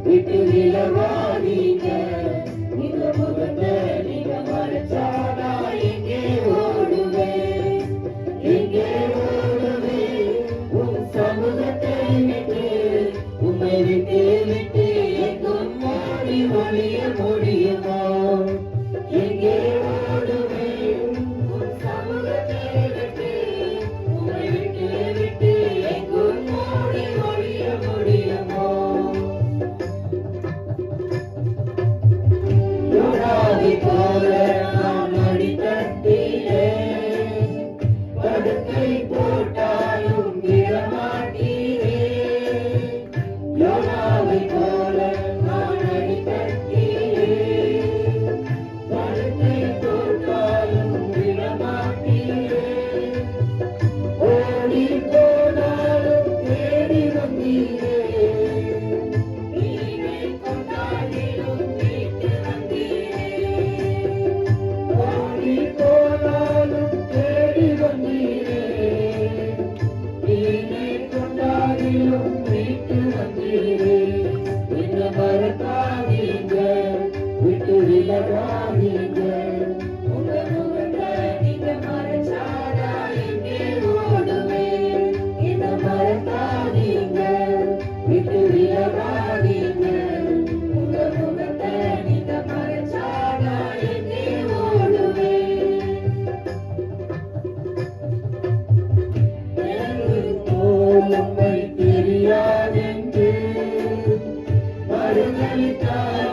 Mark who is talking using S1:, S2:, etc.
S1: விட்டு விலவாதீங்க, இந்த முகத்தை நீங்க மறைச்சானா எங்கே ஓடுவேன், எங்கே ஓடுவேன் உன் சமூகத்தை விட்டு, உன்னை விட்டு விட்டு எங்கும் ஓடி ஒழிய முடியுமா? எங்கே ஓடுவேன் உன் சமூகத்தை விட்டு, உன்னை விட்டு விட்டு எங்கும் ஓடி ஒழிய முடியுமா? போல நான் அடித்தட்டிலே படுக்கை போட்டாலும் விடமாட்டீரே. யோனாவை போல நான் அடித்தட்டிலே படுக்கை போட்டாலும் விடமாட்டீரே. ஓடி போனாலும் தேடி வந்தீரே, வீட்டு வந்தீரே. என்ன மறக்காதீங்க, விட்டு விலகாதீங்க, உங்க முகத்தை நீங்க மறைச்சாடா எங்கே ஓடுவேன். என்ன மறக்காதீங்க, விட்டு விலகாதீங்க, உங்க முகத்தை நீங்க மறைச்சாடா எங்கே ஓடுவேன். தெரியாதென்று மறுதளித்தார்